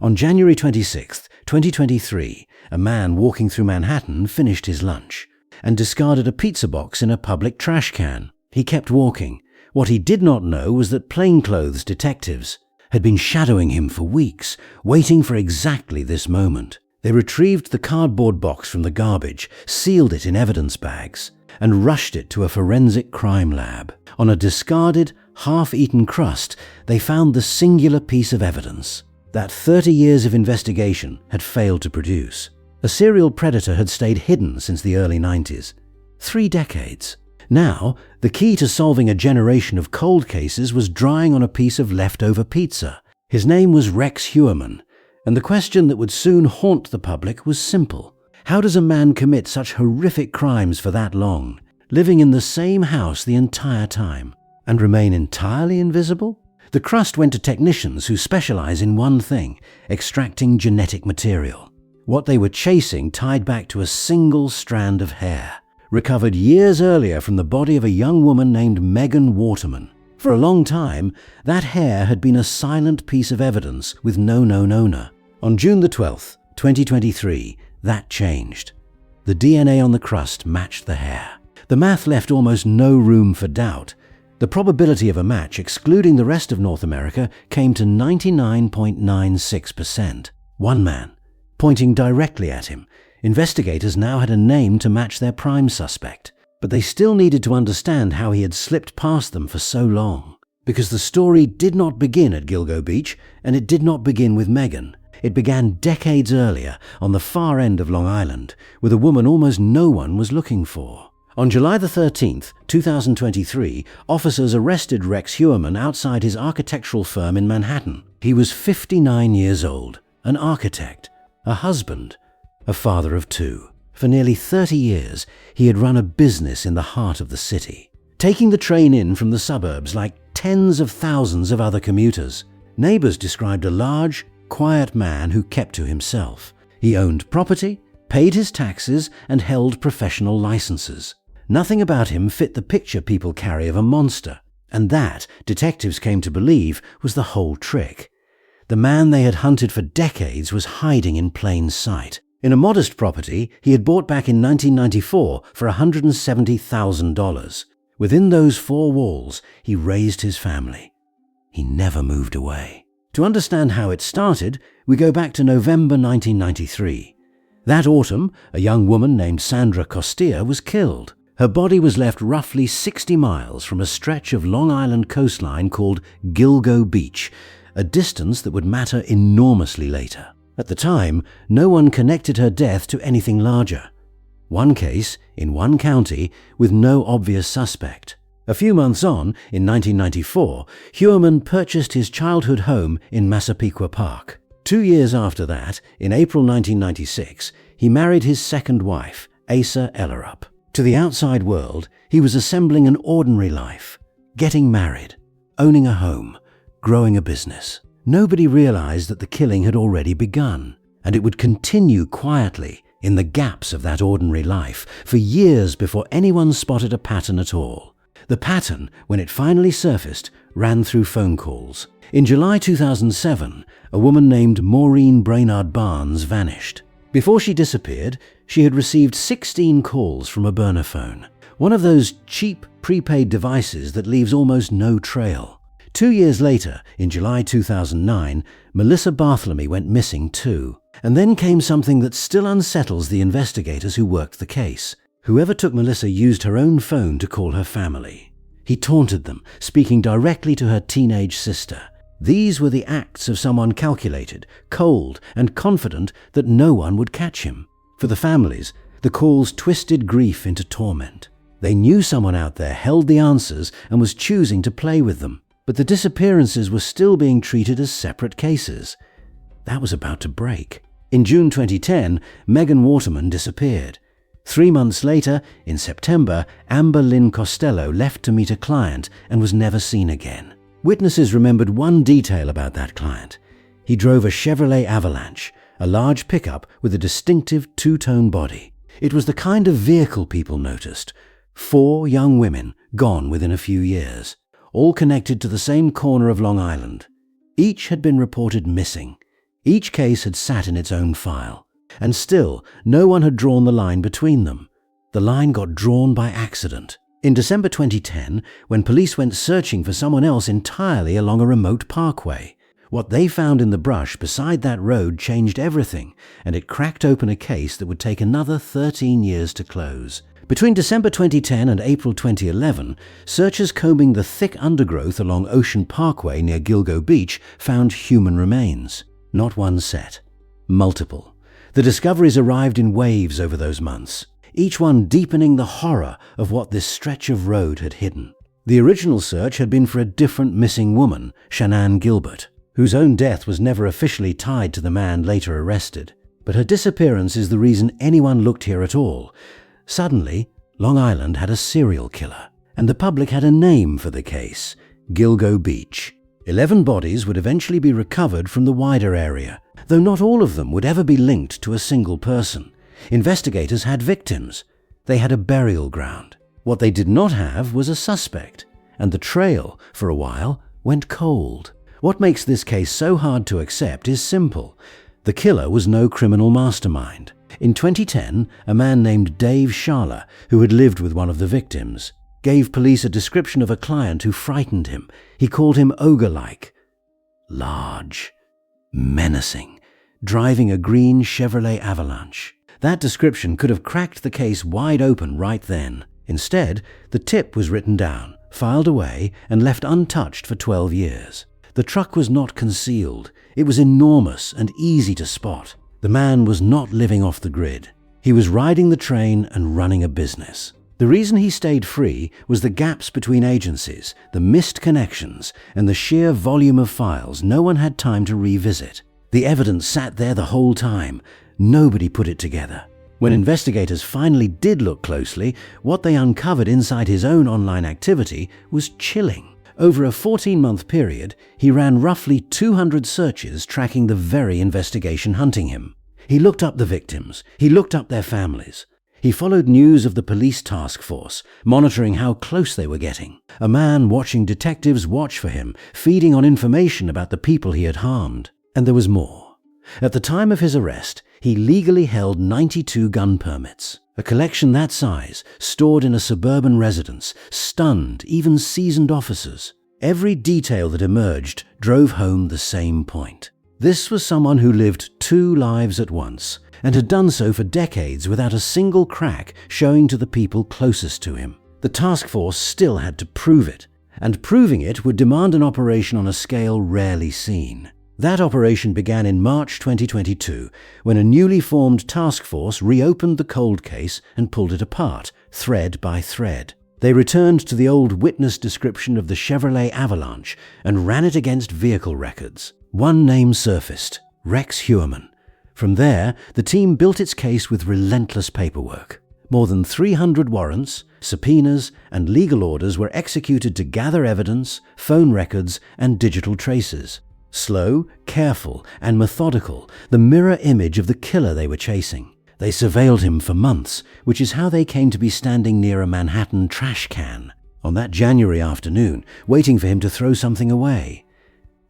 On January 26, 2023, a man walking through Manhattan finished his lunch and discarded a pizza box in a public trash can. He kept walking. What he did not know was that plainclothes detectives had been shadowing him for weeks, waiting for exactly this moment. They retrieved the cardboard box from the garbage, sealed it in evidence bags, and rushed it to a forensic crime lab. On a discarded, half-eaten crust, they found the singular piece of evidence that 30 years of investigation had failed to produce. A serial predator had stayed hidden since the early 90s. 3 decades. Now, the key to solving a generation of cold cases was drying on a piece of leftover pizza. His name was Rex Heuermann, and the question that would soon haunt the public was simple. How does a man commit such horrific crimes for that long, living in the same house the entire time, and remain entirely invisible? The Crust went to technicians who specialize in one thing: extracting genetic material. What they were chasing tied back to a single strand of hair, recovered years earlier from the body of a young woman named Megan Waterman. For a long time, that hair had been a silent piece of evidence with no known owner. On June the 12th, 2023, that changed. The DNA on the crust matched the hair. The math left almost no room for doubt. The probability of a match, excluding the rest of North America, came to 99.96%. One man, pointing directly at him. Investigators now had a name to match their prime suspect, but they still needed to understand how he had slipped past them for so long. Because the story did not begin at Gilgo Beach, and it did not begin with Megan. It began decades earlier, on the far end of Long Island, with a woman almost no one was looking for. On July the 13th, 2023, officers arrested Rex Heuermann outside his architectural firm in Manhattan. He was 59 years old, an architect, a husband, a father of 2. For nearly 30 years, he had run a business in the heart of the city, taking the train in from the suburbs like tens of thousands of other commuters. Neighbors described a large, quiet man who kept to himself. He owned property, paid his taxes, and held professional licenses. Nothing about him fit the picture people carry of a monster, and that, detectives came to believe, was the whole trick. The man they had hunted for decades was hiding in plain sight. In a modest property he had bought back in 1994 for $170,000. Within those 4 walls, he raised his family. He never moved away. To understand how it started, we go back to November 1993. That autumn, a young woman named Sandra Costia was killed. Her body was left roughly 60 miles from a stretch of Long Island coastline called Gilgo Beach, a distance that would matter enormously later. At the time, no one connected her death to anything larger. One case, in one county, with no obvious suspect. A few months on, in 1994, Heuermann purchased his childhood home in Massapequa Park. 2 years after that, in April 1996, he married his second wife, Asa Ellerup. To the outside world, he was assembling an ordinary life, getting married, owning a home, growing a business. Nobody realized that the killing had already begun, and it would continue quietly in the gaps of that ordinary life for years before anyone spotted a pattern at all. The pattern, when it finally surfaced, ran through phone calls. In July 2007, a woman named Maureen Brainard Barnes vanished. Before she disappeared, she had received 16 calls from a burner phone, one of those cheap prepaid devices that leaves almost no trail. 2 years later, in July 2009, Melissa Bartholomew went missing too. And then came something that still unsettles the investigators who worked the case. Whoever took Melissa used her own phone to call her family. He taunted them, speaking directly to her teenage sister. These were the acts of someone calculated, cold, and confident that no one would catch him. For the families, the calls twisted grief into torment. They knew someone out there held the answers and was choosing to play with them. But the disappearances were still being treated as separate cases. That was about to break. In June 2010, Megan Waterman disappeared. 3 months later, in September, Amber Lynn Costello left to meet a client and was never seen again. Witnesses remembered one detail about that client. He drove a Chevrolet Avalanche, a large pickup with a distinctive 2-tone body. It was the kind of vehicle people noticed. 4 young women gone within a few years, all connected to the same corner of Long Island. Each had been reported missing. Each case had sat in its own file, and still no one had drawn the line between them. The line got drawn by accident. In December 2010, when police went searching for someone else entirely along a remote parkway, what they found in the brush beside that road changed everything, and it cracked open a case that would take another 13 years to close. Between December 2010 and April 2011, searchers combing the thick undergrowth along Ocean Parkway near Gilgo Beach found human remains. Not one set, multiple. The discoveries arrived in waves over those months, each one deepening the horror of what this stretch of road had hidden. The original search had been for a different missing woman, Shanann Gilbert, whose own death was never officially tied to the man later arrested. But her disappearance is the reason anyone looked here at all. Suddenly, Long Island had a serial killer, and the public had a name for the case: Gilgo Beach. 11 bodies would eventually be recovered from the wider area, though not all of them would ever be linked to a single person. Investigators had victims. They had a burial ground. What they did not have was a suspect, and the trail, for a while, went cold. What makes this case so hard to accept is simple. The killer was no criminal mastermind. In 2010, a man named Dave Sharla, who had lived with one of the victims, gave police a description of a client who frightened him. He called him ogre-like, large, menacing, driving a green Chevrolet Avalanche. That description could have cracked the case wide open right then. Instead, the tip was written down, filed away, and left untouched for 12 years. The truck was not concealed. It was enormous and easy to spot. The man was not living off the grid. He was riding the train and running a business. The reason he stayed free was the gaps between agencies, the missed connections, and the sheer volume of files no one had time to revisit. The evidence sat there the whole time. Nobody put it together. When investigators finally did look closely, what they uncovered inside his own online activity was chilling. Over a 14-month period, he ran roughly 200 searches tracking the very investigation hunting him. He looked up the victims. He looked up their families. He followed news of the police task force, monitoring how close they were getting. A man watching detectives watch for him, feeding on information about the people he had harmed. And there was more. At the time of his arrest, he legally held 92 gun permits. A collection that size, stored in a suburban residence, stunned even seasoned officers. Every detail that emerged drove home the same point. This was someone who lived 2 lives at once, and had done so for decades without a single crack showing to the people closest to him. The task force still had to prove it, and proving it would demand an operation on a scale rarely seen. That operation began in March 2022, when a newly formed task force reopened the cold case and pulled it apart, thread by thread. They returned to the old witness description of the Chevrolet Avalanche and ran it against vehicle records. One name surfaced: Rex Heuermann. From there, the team built its case with relentless paperwork. More than 300 warrants, subpoenas, and legal orders were executed to gather evidence, phone records, and digital traces. Slow, careful, and methodical, the mirror image of the killer they were chasing. They surveilled him for months, which is how they came to be standing near a Manhattan trash can on that January afternoon, waiting for him to throw something away.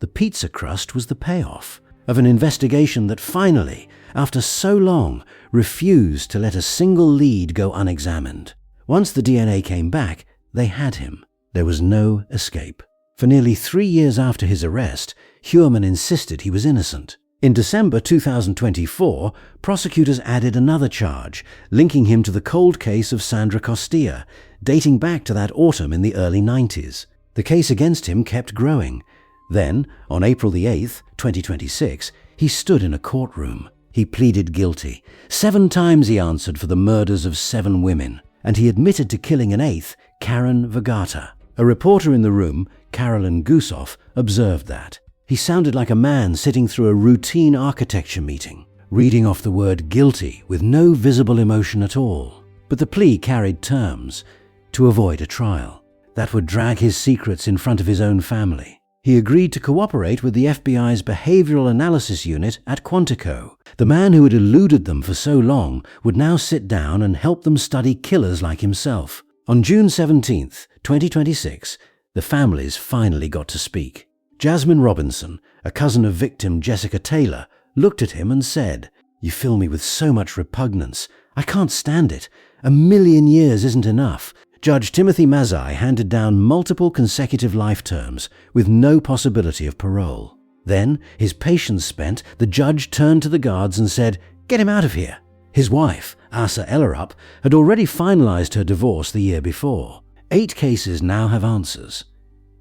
The pizza crust was the payoff of an investigation that finally, after so long, refused to let a single lead go unexamined. Once the DNA came back, they had him. There was no escape. For nearly 3 years after his arrest, Heuermann insisted he was innocent. In December 2024, prosecutors added another charge, linking him to the cold case of Sandra Costilla, dating back to that autumn in the early 90s. The case against him kept growing. Then, on April the 8th, 2026, he stood in a courtroom. He pleaded guilty. 7 times he answered for the murders of 7 women, and he admitted to killing an 8th, Karen Vergata. A reporter in the room, Carolyn Gusoff, observed that. He sounded like a man sitting through a routine architecture meeting, reading off the word guilty with no visible emotion at all. But the plea carried terms: to avoid a trial that would drag his secrets in front of his own family. He agreed to cooperate with the FBI's behavioral analysis unit at Quantico. The man who had eluded them for so long would now sit down and help them study killers like himself. On June 17th, 2026, the families finally got to speak. Jasmine Robinson, a cousin of victim Jessica Taylor, looked at him and said, "You fill me with so much repugnance. I can't stand it. 1,000,000 years isn't enough." Judge Timothy Mazzei handed down multiple consecutive life terms with no possibility of parole. Then, his patience spent, the judge turned to the guards and said, "Get him out of here." His wife, Asa Ellerup, had already finalized her divorce the year before. 8 cases now have answers.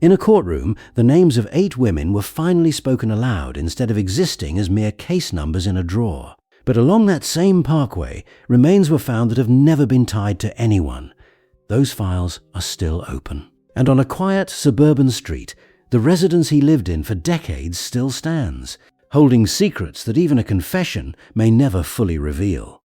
In a courtroom, the names of 8 women were finally spoken aloud instead of existing as mere case numbers in a drawer. But along that same Parkway, remains were found that have never been tied to anyone. Those files are still open. And on a quiet suburban street, the residence he lived in for decades still stands, holding secrets that even a confession may never fully reveal.